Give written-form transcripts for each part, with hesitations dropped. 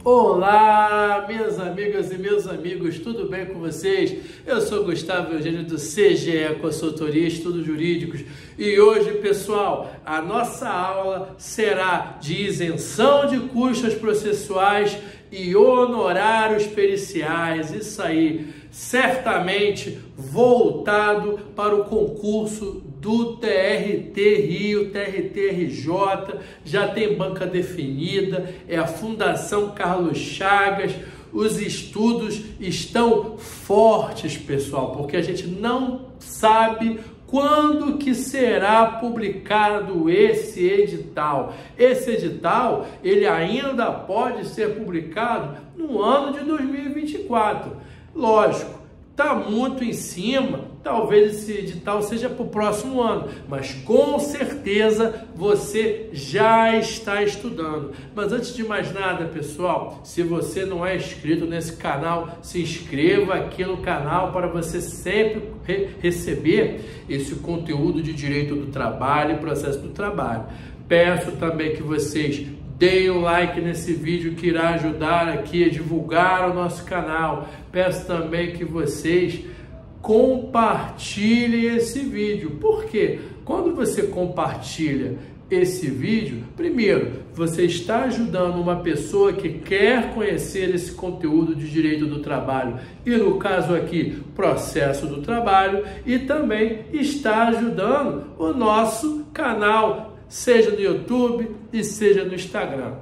Olá, minhas amigas e meus amigos, tudo bem com vocês? Eu sou Gustavo Eugênio do CGE Consultoria Estudos Jurídicos e hoje, pessoal, a nossa aula será de isenção de custas processuais e honorários periciais. Isso aí, certamente voltado para o concurso do TRT Rio, TRT RJ, já tem banca definida, é a Fundação Carlos Chagas. Os estudos estão fortes, pessoal, porque a gente não sabe quando que será publicado esse edital. Esse edital, ele ainda pode ser publicado no ano de 2024. Lógico, está muito em cima, talvez esse edital seja para o próximo ano, mas com certeza você já está estudando. Mas antes de mais nada, pessoal, se você não é inscrito nesse canal, se inscreva aqui no canal para você sempre receber esse conteúdo de direito do trabalho e processo do trabalho. Peço também que vocês deem um like nesse vídeo que irá ajudar aqui a divulgar o nosso canal. Peço também que vocês compartilhem esse vídeo. Por quê? Quando você compartilha esse vídeo, primeiro, você está ajudando uma pessoa que quer conhecer esse conteúdo de direito do trabalho e, no caso aqui, processo do trabalho, e também está ajudando o nosso canal, seja no YouTube e seja no Instagram.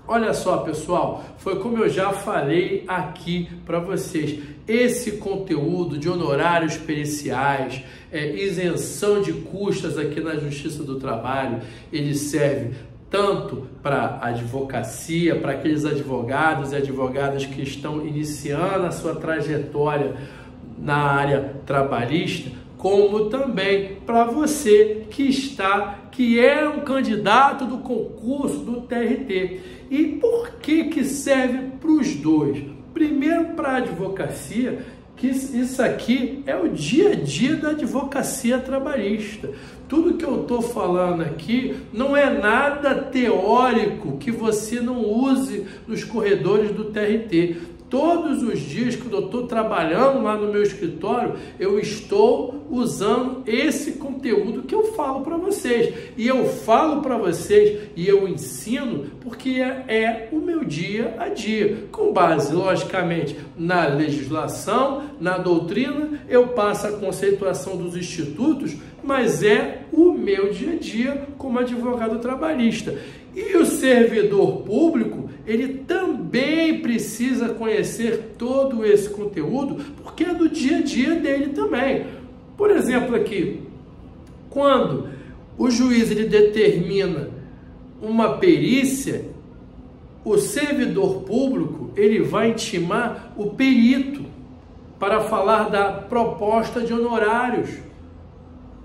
Olha só, pessoal, foi como eu já falei aqui para vocês, esse conteúdo de honorários periciais, isenção de custas aqui na Justiça do Trabalho, ele serve tanto para a advocacia, para aqueles advogados e advogadas que estão iniciando a sua trajetória na área trabalhista, como também para você que é um candidato do concurso do TRT. E por que serve para os dois? Primeiro, para a advocacia, que isso aqui é o dia a dia da advocacia trabalhista. Tudo que eu estou falando aqui não é nada teórico que você não use nos corredores do TRT. Todos os dias que eu estou trabalhando lá no meu escritório, eu estou usando esse conteúdo que eu falo para vocês. E eu falo para vocês e eu ensino porque é o meu dia a dia. Com base, logicamente, na legislação, na doutrina, eu passo a conceituação dos institutos, mas é o meu dia a dia como advogado trabalhista. E o servidor público, ele também precisa conhecer todo esse conteúdo, porque é do dia a dia dele também. Por exemplo, aqui, quando o juiz ele determina uma perícia, o servidor público ele vai intimar o perito para falar da proposta de honorários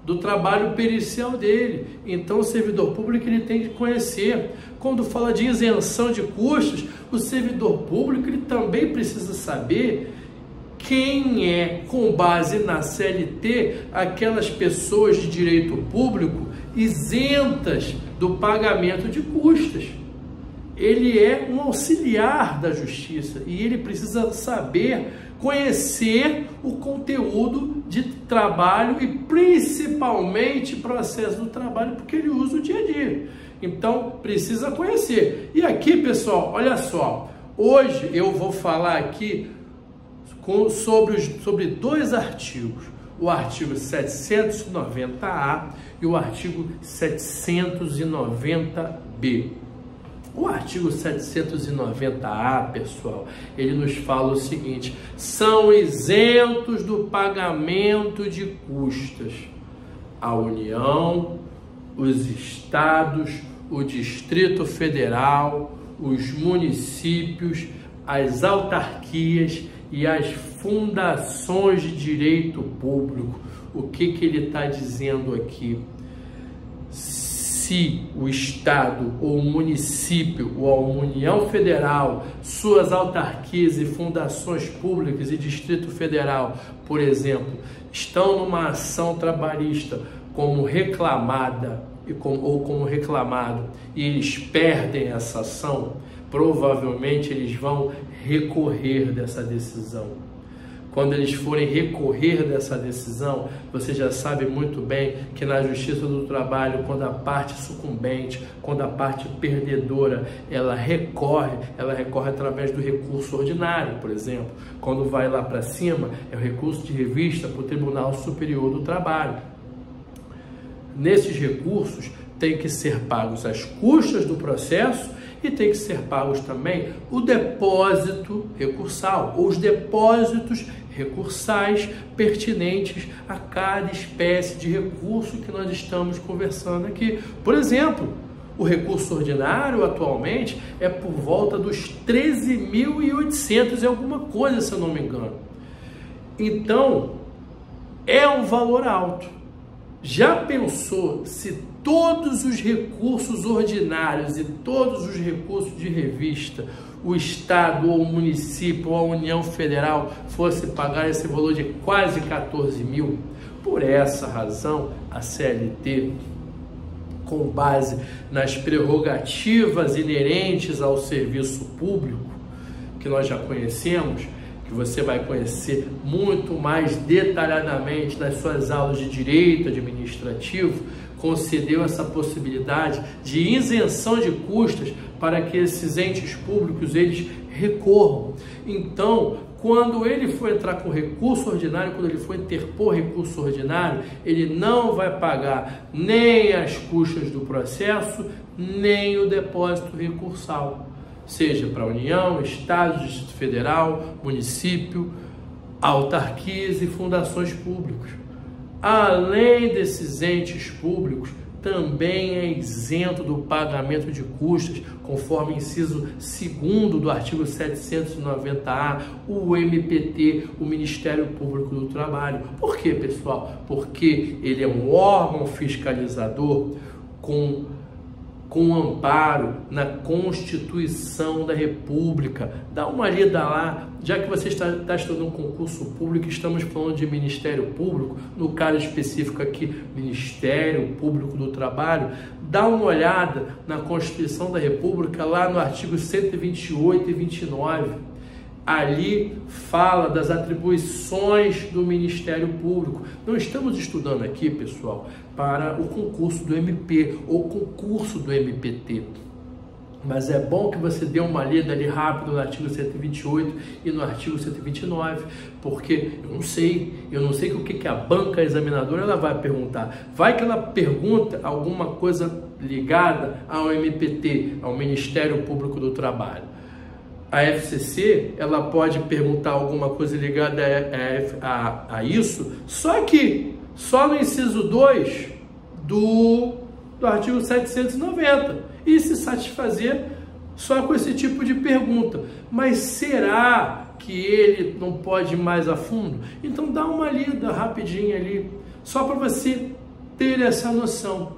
do trabalho pericial dele. Então o servidor público ele tem que conhecer. Quando fala de isenção de custos, o servidor público ele também precisa saber quem é, com base na CLT, aquelas pessoas de direito público isentas do pagamento de custas. Ele é um auxiliar da justiça e ele precisa saber conhecer o conteúdo de trabalho e principalmente processo do trabalho, porque ele usa o dia a dia. Então, precisa conhecer. E aqui, pessoal, olha só, hoje eu vou falar aqui sobre dois artigos, o artigo 790A e o artigo 790B. O artigo 790A, pessoal, ele nos fala o seguinte: são isentos do pagamento de custas a União, os estados, o Distrito Federal, os municípios, as autarquias e as fundações de direito público. O que ele está dizendo aqui? Se o Estado ou o município ou a União Federal, suas autarquias e fundações públicas e Distrito Federal, por exemplo, estão numa ação trabalhista como reclamada ou como reclamado, e eles perdem essa ação, provavelmente eles vão recorrer dessa decisão. Quando eles forem recorrer dessa decisão, você já sabe muito bem que na Justiça do Trabalho, quando a parte sucumbente, quando a parte perdedora, ela recorre através do recurso ordinário, por exemplo. Quando vai lá para cima, é o recurso de revista para o Tribunal Superior do Trabalho. Nesses recursos, tem que ser pagos as custas do processo e tem que ser pagos também o depósito recursal, ou os depósitos recursais pertinentes a cada espécie de recurso que nós estamos conversando aqui. Por exemplo, o recurso ordinário atualmente é por volta dos 13.800 e alguma coisa, se eu não me engano. Então, é um valor alto. Já pensou se todos os recursos ordinários e todos os recursos de revista, o Estado ou o município ou a União Federal fosse pagar esse valor de quase 14 mil? Por essa razão, a CLT, com base nas prerrogativas inerentes ao serviço público, que nós já conhecemos, que você vai conhecer muito mais detalhadamente nas suas aulas de direito administrativo, concedeu essa possibilidade de isenção de custas para que esses entes públicos eles recorram. Então, quando ele for entrar com recurso ordinário, quando ele for interpor recurso ordinário, ele não vai pagar nem as custas do processo, nem o depósito recursal, seja para a União, Estado, Distrito Federal, município, autarquias e fundações públicas. Além desses entes públicos, também é isento do pagamento de custas, conforme inciso 2º do artigo 790-A, o MPT, o Ministério Público do Trabalho. Por quê, pessoal? Porque ele é um órgão fiscalizador com amparo na Constituição da República. Dá uma lida lá, já que você está estudando um concurso público, estamos falando de Ministério Público, no caso específico aqui, Ministério Público do Trabalho, dá uma olhada na Constituição da República, lá no artigo 128 e 29. Ali fala das atribuições do Ministério Público. Não estamos estudando aqui, pessoal, para o concurso do MP ou concurso do MPT. Mas é bom que você dê uma lida ali rápido no artigo 128 e no artigo 129, porque eu não sei o que a banca examinadora ela vai perguntar. Vai que ela pergunta alguma coisa ligada ao MPT, ao Ministério Público do Trabalho. A FCC, ela pode perguntar alguma coisa ligada a isso, só no inciso 2 do artigo 790, e se satisfazer só com esse tipo de pergunta. Mas será que ele não pode ir mais a fundo? Então dá uma lida rapidinho ali, só para você ter essa noção.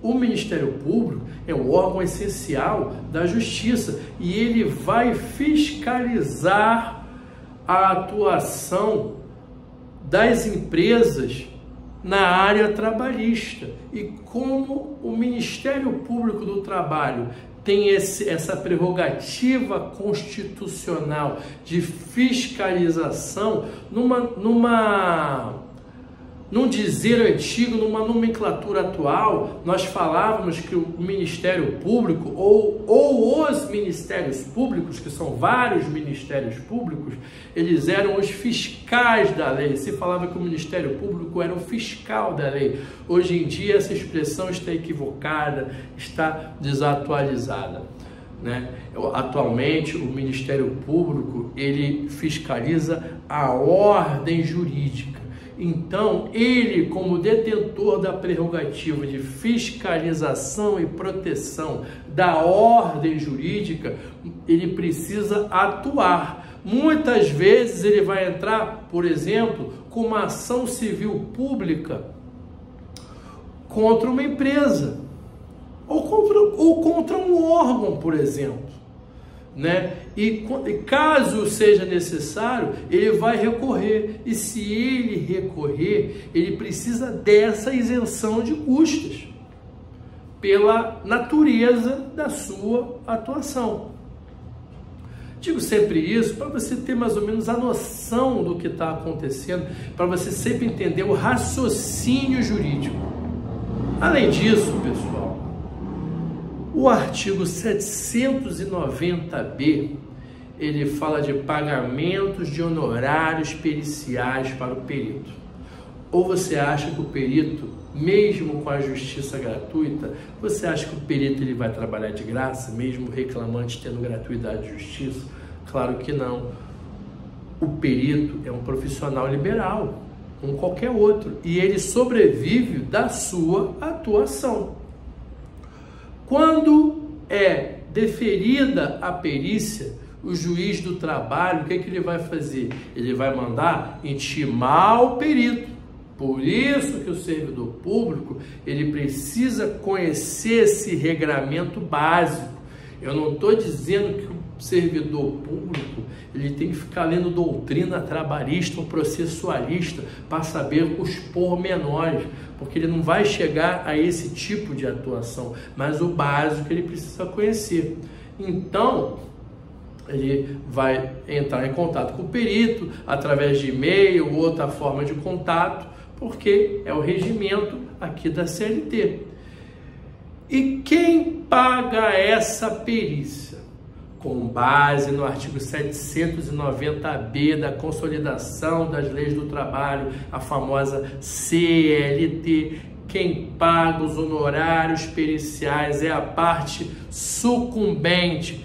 O Ministério Público é um órgão essencial da Justiça e ele vai fiscalizar a atuação das empresas na área trabalhista. E como o Ministério Público do Trabalho tem essa prerrogativa constitucional de fiscalização, num dizer antigo, numa nomenclatura atual, nós falávamos que o Ministério Público ou os Ministérios Públicos, que são vários Ministérios Públicos, eles eram os fiscais da lei. Se falava que o Ministério Público era o fiscal da lei. Hoje em dia essa expressão está equivocada, está desatualizada, né? Atualmente o Ministério Público ele fiscaliza a ordem jurídica. Então, ele, como detentor da prerrogativa de fiscalização e proteção da ordem jurídica, ele precisa atuar. Muitas vezes ele vai entrar, por exemplo, com uma ação civil pública contra uma empresa ou contra um órgão, por exemplo, né? E caso seja necessário, ele vai recorrer. E se ele recorrer, ele precisa dessa isenção de custas. pela natureza da sua atuação. Digo sempre isso para você ter mais ou menos a noção do que está acontecendo, para você sempre entender o raciocínio jurídico. Além disso, pessoal, o artigo 790B, ele fala de pagamentos de honorários periciais para o perito. Ou você acha que o perito, mesmo com a justiça gratuita, você acha que o perito ele vai trabalhar de graça, mesmo o reclamante tendo gratuidade de justiça? Claro que não. O perito é um profissional liberal, como qualquer outro, e ele sobrevive da sua atuação. Quando é deferida a perícia, o juiz do trabalho, o que ele vai fazer? Ele vai mandar intimar o perito. Por isso que o servidor público, ele precisa conhecer esse regramento básico. Eu não estou dizendo que o servidor público, ele tem que ficar lendo doutrina trabalhista ou processualista para saber os pormenores, porque ele não vai chegar a esse tipo de atuação, mas o básico ele precisa conhecer. Então, ele vai entrar em contato com o perito através de e-mail ou outra forma de contato, porque é o regimento aqui da CLT. E quem paga essa perícia? Com base no artigo 790B da Consolidação das Leis do Trabalho, a famosa CLT, quem paga os honorários periciais é a parte sucumbente.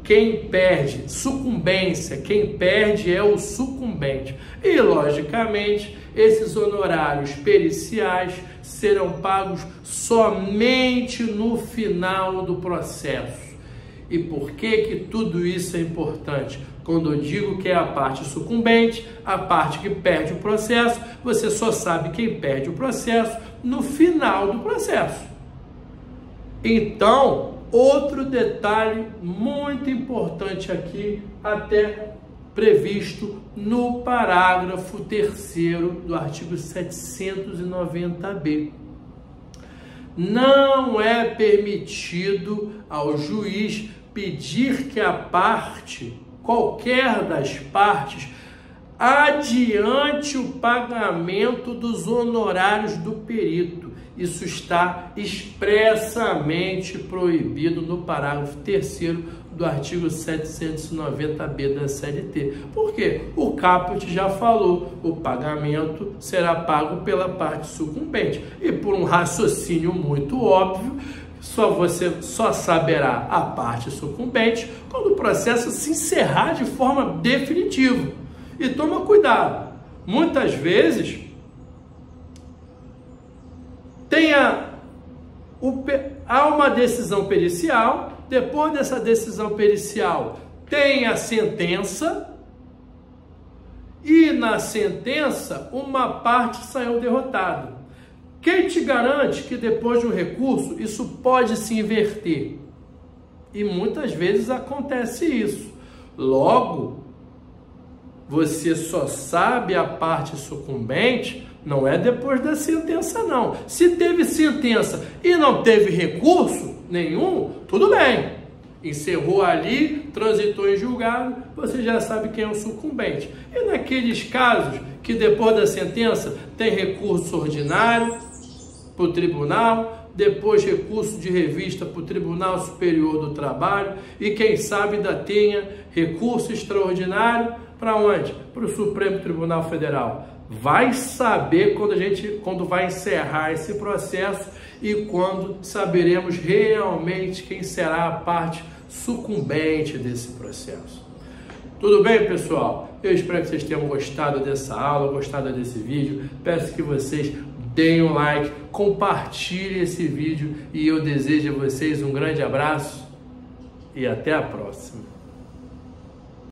Quem perde, sucumbência, quem perde é o sucumbente. E, logicamente, esses honorários periciais serão pagos somente no final do processo. E por que tudo isso é importante? Quando eu digo que é a parte sucumbente, a parte que perde o processo, você só sabe quem perde o processo no final do processo. Então, outro detalhe muito importante aqui, até previsto no parágrafo 3º do artigo 790B. Não é permitido ao juiz pedir que a parte, qualquer das partes, adiante o pagamento dos honorários do perito. Isso está expressamente proibido no parágrafo 3º do artigo 790B da CLT. Por quê? O caput já falou, o pagamento será pago pela parte sucumbente. E por um raciocínio muito óbvio, você só saberá a parte sucumbente quando o processo se encerrar de forma definitiva. E toma cuidado, muitas vezes há uma decisão pericial, depois dessa decisão pericial tem a sentença, e na sentença uma parte saiu derrotada. Quem te garante que depois de um recurso isso pode se inverter? E muitas vezes acontece isso. Logo, você só sabe a parte sucumbente, não é depois da sentença não. Se teve sentença e não teve recurso nenhum, tudo bem. Encerrou ali, transitou em julgado, você já sabe quem é o sucumbente. E naqueles casos que depois da sentença tem recurso ordinário para o tribunal, depois recurso de revista para o Tribunal Superior do Trabalho e quem sabe ainda tenha recurso extraordinário para onde? Para o Supremo Tribunal Federal. Vai saber quando vai encerrar esse processo e quando saberemos realmente quem será a parte sucumbente desse processo. Tudo bem, pessoal? Eu espero que vocês tenham gostado dessa aula, gostado desse vídeo. Peço que vocês deem um like, compartilhem esse vídeo e eu desejo a vocês um grande abraço e até a próxima.